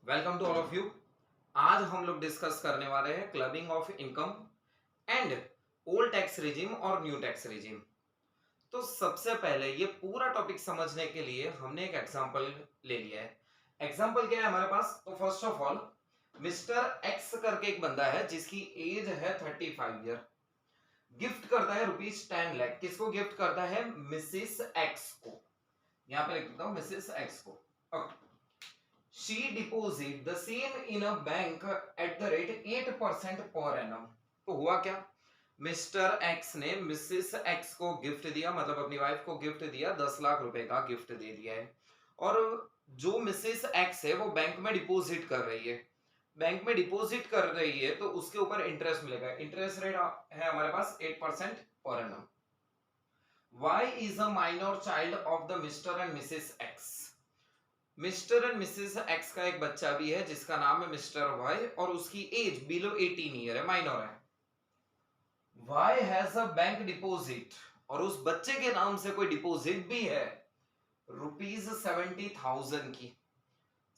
Welcome to all of you. आज हम लोग डिस्कस करने वाले हैं clubbing of income and old tax regime और न्यू टैक्स रिजिम। तो सबसे पहले ये पूरा टॉपिक समझने के लिए हमने एक एग्जांपल ले लिया है। एग्जांपल क्या है हमारे पास? तो first of all mister x करके एक बंदा है जिसकी एज है 35 ईयर। गिफ्ट करता है ₹10 लाख। किसको गिफ्ट करता है? मिसिस एक्स को। यहाँ पे लिख देता हूँ मिसिस एक्स को। Okay. She deposit the same in a bank at the rate 8% per annum। तो हुआ क्या? मिस्टर एक्स ने मिसेस एक्स को गिफ्ट दिया, मतलब अपनी वाइफ को गिफ्ट दिया, 10 लाख रुपए का गिफ्ट दे दिया है। और जो मिसेस एक्स है वो बैंक में डिपॉजिट कर रही है। बैंक में डिपॉजिट कर रही है तो उसके ऊपर इंटरेस्ट मिलेगा। इंटरेस्ट रेट है हमारे पास 8% per annum. Y is a minor child of the Mr and Mrs X. Mr and Mrs X का एक बच्चा भी है जिसका नाम है मिस्टर वाई और उसकी एज बिलो 18 ईयर है, माइनर है। Y has a bank deposit और उस बच्चे के नाम से कोई डिपॉजिट भी है ₹70,000 की।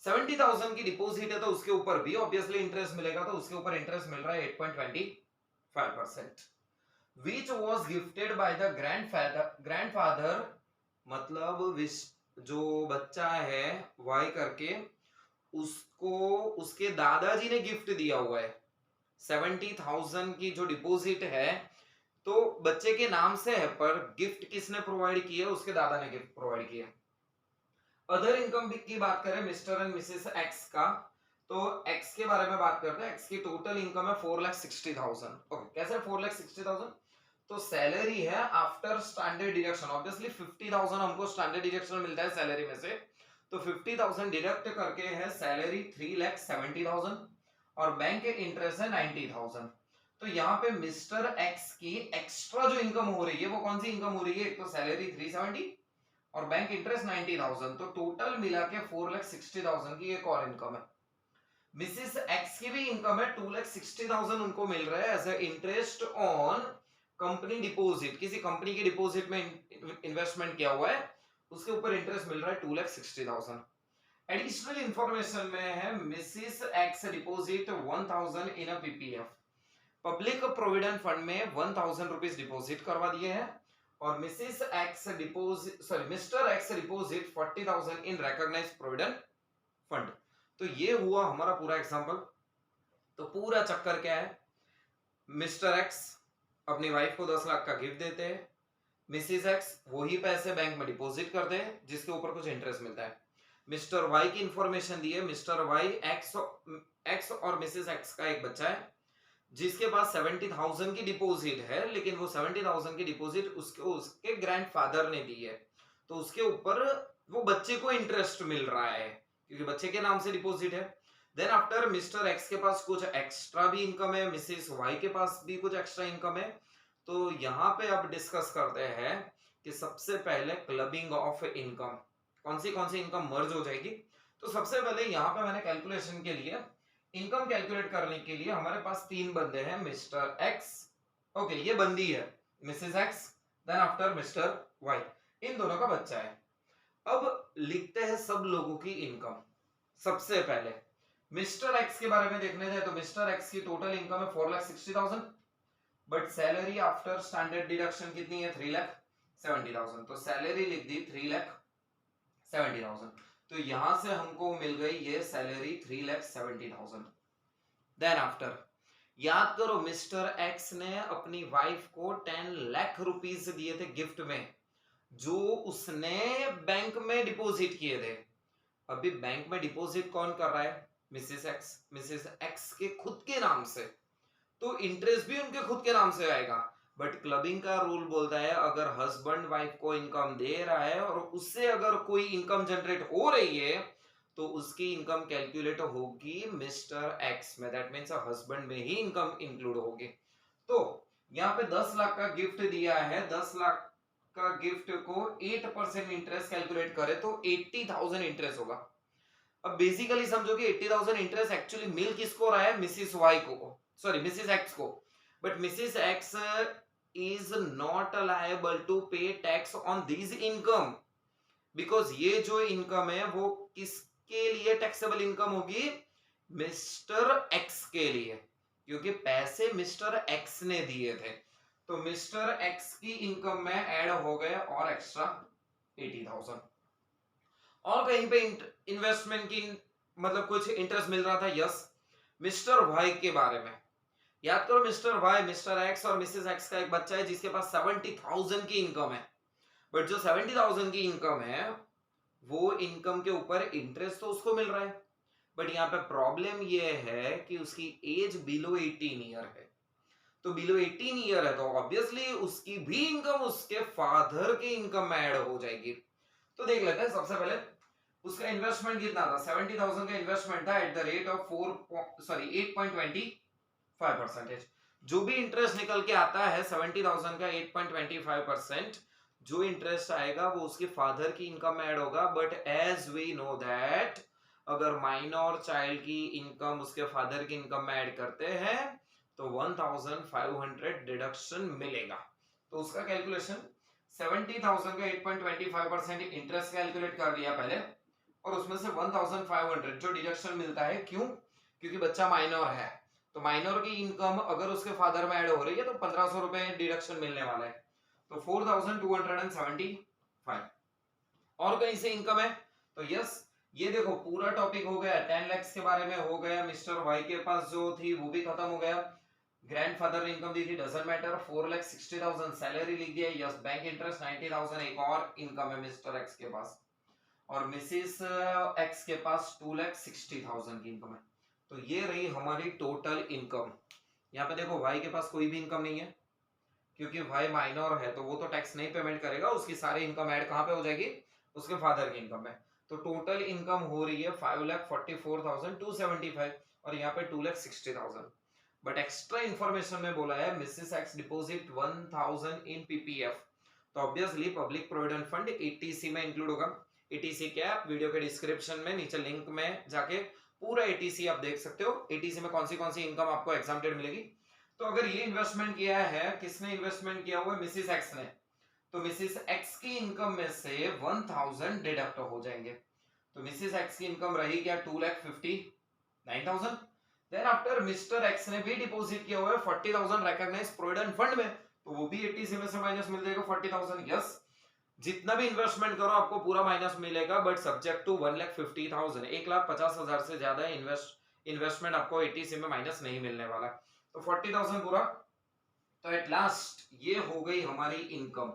70,000 की डिपॉजिट है तो उसके ऊपर भी ऑब्वियसली इंटरेस्ट मिलेगा। तो उसके ऊपर इंटरेस्ट मिल रहा है 8.25%, which was gifted by the grandfather. मतलब जो बच्चा है वाई करके, उसको उसके दादाजी ने गिफ्ट दिया हुआ है। 70,000 की जो डिपॉजिट है तो बच्चे के नाम से है, पर गिफ्ट किसने प्रोवाइड किया? उसके दादा ने गिफ्ट प्रोवाइड किया। अदर इनकम की बात करें मिस्टर एंड मिसेस एक्स का, तो एक्स के बारे में बात करते हैं। एक्स की टोटल इनकम है 4,60,000। ओके, कैसे 4,60,000? तो सैलरी है आफ्टर स्टैंडर्ड डिडक्शन। ऑब्वियसली 50,000 हमको स्टैंडर्ड डिडक्शन मिलता है सैलरी में से, तो 50,000 डिडक्ट करके है सैलरी 3,70,000 और बैंक इंटरेस्ट है 90,000। तो यहाँ पे मिस्टर एक्स की एक्स्ट्रा जो इनकम हो रही है वो कौन सी इनकम हो रही है? एक तो सैलरी 370 और बैंक इंटरेस्ट 90,000, तो टोटल मिला के 4,60,000 की एक और इनकम है। मिसिस एक्स की भी इनकम है 2,60,000 उनको मिल रहा है as a interest on company deposit. किसी कंपनी के डिपॉजिट में इन्वेस्टमेंट किया हुआ है, उसके ऊपर इंटरेस्ट मिल रहा है 2,60,000। एडिशनल इंफॉर्मेशन में है मिसिस एक्स डिपॉजिट 1,000 इन अ पीपीएफ। पब्लिक प्रोविडेंट फंड में 1,000 रुपीज डिपॉजिट करवा दिए हैं और Mrs x deposit mister x deposit 40,000 इन रिकॉग्नाइज्ड प्रोविडेंट फंड। तो ये हुआ हमारा पूरा एग्जांपल। तो पूरा चक्कर क्या है? मिस्टर एक्स अपनी वाइफ को 10 लाख का गिफ्ट देते हैं। मिसिस एक्स वही पैसे बैंक में डिपॉजिट करते हैं जिसके ऊपर कुछ इंटरेस्ट मिलता है। मिस्टर वाई की इंफॉर्मेशन दी है। मिस्टर वाई एक्स और मिसिस एक्स का एक बच्चा है जिसके पास 70,000 की डिपॉजिट है, लेकिन वो 70,000 की डिपॉजिट उसके ग्रैंडफादर ने दी है, तो उसके ऊपर वो बच्चे को इंटरेस्ट मिल रहा है क्योंकि बच्चे के नाम से डिपॉजिट है। देन आफ्टर मिस्टर एक्स के पास कुछ एक्स्ट्रा भी इनकम है, मिसेस वाई के पास भी कुछ एक्स्ट्रा इनकम है। तो यहाँ पे अब डिस्कस करते हैं कि सबसे पहले क्लबिंग ऑफ इनकम, कौन सी इनकम मर्ज हो जाएगी। तो सबसे पहले यहाँ पे मैंने कैलकुलेशन के लिए इनकम कैलकुलेट करने के लिए हमारे पास तीन बंदे हैं, मिस्टर एक्स, ओके ये बंदी है Mrs X, then after Mr Y, इन दोनों का बच्चा है। अब लिखते हैं सब लोगों की इनकम। सबसे पहले मिस्टर एक्स के बारे में देखने जाए तो मिस्टर एक्स की टोटल इनकम है 4,60,000, but salary after standard deduction कितनी है? 3,70,000। तो सैलरी लिख दी 3,70,000। तो यहां से हमको मिल गई ये सैलरी 3,70,000। देन आफ्टर याद करो मिस्टर एक्स ने अपनी वाइफ को 10 लाख रुपीस दिए थे गिफ्ट में, जो उसने बैंक में डिपॉजिट किए थे। अभी बैंक में डिपॉजिट कौन कर रहा है? Mrs x. मिसेस एक्स के खुद के नाम से, तो इंटरेस्ट भी उनके खुद के नाम से आएगा। बट क्लबिंग का रूल बोलता है अगर हस्बैंड वाइफ को इनकम दे रहा है और उससे अगर कोई इनकम जनरेट हो रही है तो उसकी इनकम कैलकुलेट होगी मिस्टर एक्स में। दैट मींस हस्बैंड में ही इनकम इंक्लूड होगी। तो यहाँ पे 10 लाख का गिफ्ट दिया है, 10 लाख का गिफ्ट को 8% इंटरेस्ट कैलकुलेट करे तो 80,000 इंटरेस्ट होगा। अब बेसिकली समझो कि 80,000 इंटरेस्ट एक्चुअली मिल किसको रहा है? मिसिस वाई को, सॉरी मिसिस एक्स को। But Mrs X is not liable to pay tax on this income, because ये जो इनकम है वो किस के लिए टैक्सेबल इनकम होगी? मिस्टर एक्स के लिए, क्योंकि पैसे मिस्टर एक्स ने दिए थे, तो मिस्टर एक्स की इनकम में ऐड हो गए और एक्स्ट्रा 80,000। और कहीं पे इन्वेस्टमेंट की मतलब कुछ इंटरेस्ट मिल रहा था, यस। मिस्टर वाई के बारे में याद करो, मिस्टर वाई, मिस्टर एक्स और मिसेस एक्स का एक बच्चा है जिसके पास 70,000 की इनकम है, बट जो 70,000 की इनकम है वो इनकम के ऊपर इंटरेस्ट तो उसको मिल रहा है, बट यहाँ पे प्रॉब्लम ये है कि उसकी एज बिलो 18 ईयर है। तो बिलो 18 ईयर है तो ऑब्वियसली उसकी भी इनकम उसके फादर के इनकम में ऐड हो जाएगी। तो देख लेते हैं, सबसे पहले उसका इन्वेस्टमेंट कितना था? 70,000 का इन्वेस्टमेंट था एट द रेट ऑफ 8.25%। जो भी इंटरेस्ट निकल के आता है 70,000 का 8.25%, जो इंटरेस्ट आएगा वो उसके फादर की इनकम में ऐड होगा। But as we know that अगर माइनर चाइल्ड की इनकम उसके फादर की इनकम में ऐड करते हैं तो 1,500 डिडक्शन मिलेगा। तो उसका कैलकुलेशन 70,000 का 8.25% इंटरेस्ट कैलकुलेट कर लिया पहले, और उसमें से 1,500 जो डिडक्शन मिलता है, क्यों? क्योंकि बच्चा माइनर है, तो माइनर की इनकम अगर उसके फादर में ऐड हो रही है तो 1,500 रुपए डिडक्शन मिलने वाला है, तो 4,275। और कहीं से इनकम है तो यस, ये देखो पूरा टॉपिक हो गया, 10 लाख के बारे में हो गया, मिस्टर वाई के पास जो थी वो भी खत्म हो गया, ग्रैंडफादर ने इनकम दी थी, डजंट मैटर, 4,60,000 सैलरी लिख दिया, यस, बैंक इंटरेस्ट 90,000, एक और इनकम है मिस्टर एक्स के पास, और मिसेस एक्स के पास 2,60,000 की इनकम है। तो ये रही हमारी टोटल इनकम। यहाँ पे देखो वाई के पास कोई भी इनकम नहीं है, क्योंकि वाई माइनर है तो वो तो टैक्स नहीं पेमेंट करेगा, उसकी सारी इनकम ऐड कहाँ पे हो जाएगी? उसके फादर की इनकम में। तो टोटल इनकम हो रही है 5,44,275 और यहाँ पे 2,60,000। बट एक्स्ट्रा इंफॉर्मेशन में बोला है Mrs X deposit 1,000 in PPF, तो obviously public provident fund eighty C में इंक्लूड होगा। एटीसी क्या है? वीडियो के डिस्क्रिप्शन में नीचे लिंक में जाके पूरा एटीसी आप देख सकते हो, एटीसी में कौन सी इनकम आपको एग्जाम्प्टेड मिलेगी। तो अगर ये इन्वेस्टमेंट किया है, किसने इन्वेस्टमेंट किया हुआ है? मिसेस एक्स ने, तो मिसेस एक्स की इनकम में से 1,000 डिडक्ट हो जाएंगे, तो मिसेस एक्स की इनकम रही क्या? 2,59,000। देन आफ्टर मिस्टर एक्स ने भी डिपॉजिट किया हुआ है 40,000 रिकॉग्नाइज्ड प्रोविडेंट फंड में, तो वो भी 80 में से माइनस मिल जाएगा 40,000। यस, जितना भी इन्वेस्टमेंट करो आपको पूरा माइनस मिलेगा, बट सब्जेक्ट टू 1,50,000, 1,50,000 से ज्यादा इन्वेस्टमेंट आपको 80 में माइनस नहीं मिलने वाला, तो 40,000 पूरा। तो एट लास्ट ये हो गई हमारी इनकम।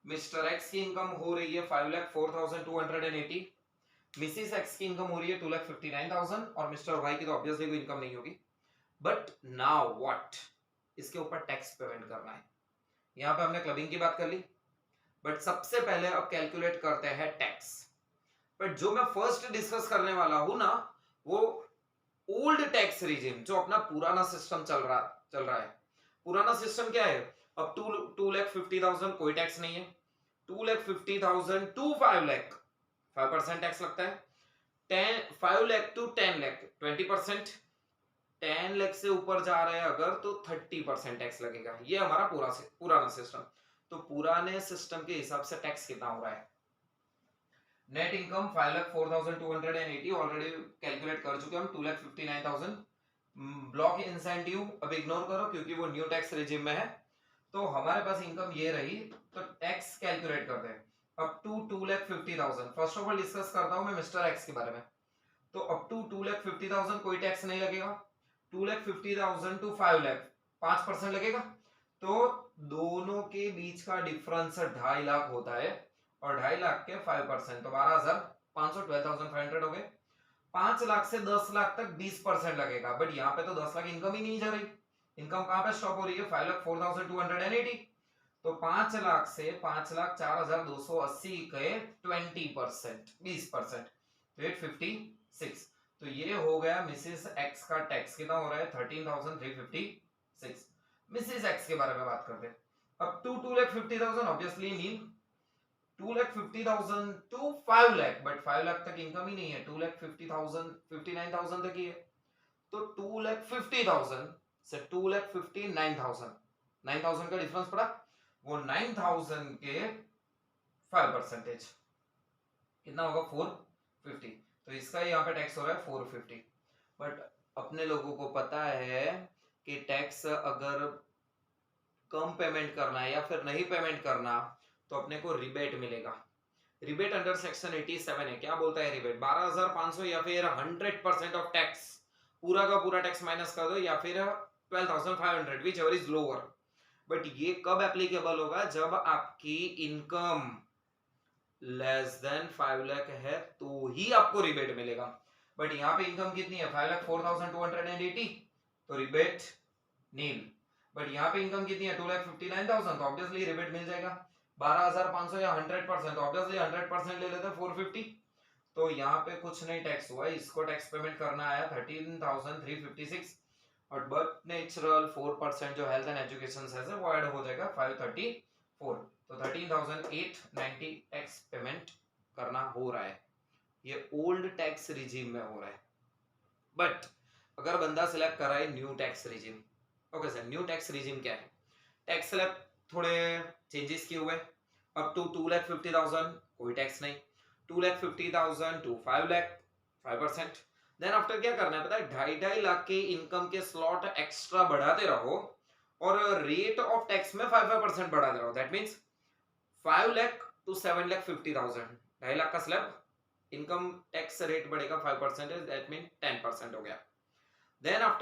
मिस्टर एक्स की इनकम हो रही है 5,04,280, मिसेस एक्स की इनकम हो रही है 2,59,000, और मिस्टर वाई की तो ऑब्वियसली कोई इनकम नहीं होगी। But now what? इसके ऊपर टैक्स पेमेंट करना है। यहां पे हमने क्लबिंग की बात कर ली, बट सबसे पहले अब कैलकुलेट करते हैं टैक्स। बट जो मैं फर्स्ट डिस्कस करने वाला हूं ना, वो ओल्ड टैक्स रिजिम, जो अपना पुराना सिस्टम चल रहा है। पुराना सिस्टम क्या है? अब 2,50,000 कोई टैक्स नहीं है, 2,50,000 टू 5 लाख 5% टैक्स लगता है, 5 लाख टू 10 लाख 20%, 10 लाख से ऊपर जा रहे हैं अगर तो 30% टैक्स लगेगा। ये हमारा पुराना सिस्टम। तो पुराने सिस्टम के हिसाब से टैक्स कितना हो रहा है? नेट इनकम 5,04,280 ऑलरेडी कैलकुलेट कर चुके हम, 2,59,000। ब्लॉक इंसेंटिव अब इग्नोर करो क्योंकि वो न्यू टैक्स रिजिम में है। तो हमारे पास इनकम ये रही, तो टैक्स कैलकुलेट करते हैं up to 2,50,000। First of all discuss करता हूं मैं मिस्टर एक्स के बारे में। तो अप टू 2,50,000 कोई टैक्स नहीं लगेगा, 2,50,000 टू 5 लाख 5% लगेगा। तो दोनों के बीच का डिफरेंस 2.5 लाख होता है, और 2.5 लाख के 5% तो 12,500 12,500 हो गए। 5 लाख से 10 लाख तक 20% लगेगा, बट यहाँ पे तो 10 लाख इनकम ही नहीं जा रही। इनकम कहां पे स्टॉप हो रही है? 5,04,280। तो 5 लाख से 5,04,280 के 20% 20%, तो 856। तो ये हो गया मिसेस एक्स का टैक्स। कितना हो रहा है? 13,356। मिसेस एक्स के बारे में बात करते हैं। अब to 2,50,000 obviously mean 2,50,000 to 5 lakh, but 5 lakh तक इनकम ही नहीं है, 2,50,000 59,000 तक ही है। तो 2,50,000 से 2,59,000 9,000 का डिफरेंस पड़ा, वो 9,000 के 5% कितना होगा? 450। तो इसका यहाँ पे टैक्स हो रहा है 450। बट अपने लोगों को पता है कि टैक्स अगर कम पेमेंट करना है या फिर नहीं पेमेंट करना तो अपने को रिबेट मिलेगा। रिबेट अंडर सेक्शन 87 है। क्या बोलता है रिबेट? 12,500 या फिर 100% ऑफ टैक्स, पूरा का पूरा टैक्स माइनस कर दो, या फिर 12,500 which ever is lower. But ये कब एप्लीकेबल होगा? जब आपकी इनकम लेस देन 5 लाख है तो ही आपको रिबेट मिलेगा। बट यहाँ पे इनकम कितनी है? 5,04,280, तो रिबेट नील। बट यहाँ पे इनकम कितनी है? 2,59,000, तो ऑब्वियसली रिबेट मिल जाएगा। 12,500 या 100%, ऑब्वियसली 100% ले लेते हैं 450, तो यहाँ पे कुछ नहीं टैक्स हुआ। इसको टैक्स पेमेंट करना आया 13,356, और बट नेचुरल 4% जो हेल्थ एंड एजुकेशन है वो ऐड हो जाएगा 534, तो 13,890 टैक्स पेमेंट करना हो रहा है। ये ओल्ड टैक्स रिजीम में हो रहा है। बट अगर बंदा सिलेक्ट करा है new tax regime, okay sir, new tax regime क्या है? टैक्स स्लैब थोड़े चेंजेस किए हुए। अप टू 2,50,000 कोई टैक्स नहीं, 2,50,000 टू 5 लाख 5%। देन आफ्टर क्या करना है पता है? 2.5 लाख के इनकम के स्लॉट एक्स्ट्रा बढ़ाते रहो और रेट ऑफ टैक्स में 5% बढ़ाते रहो। That means 5 lakh to 7,50,000, 2.5 lakh का स्लैब, इनकम टैक्स रेट बढ़ेगा 5%, दैट मीन 10% हो गया। Then after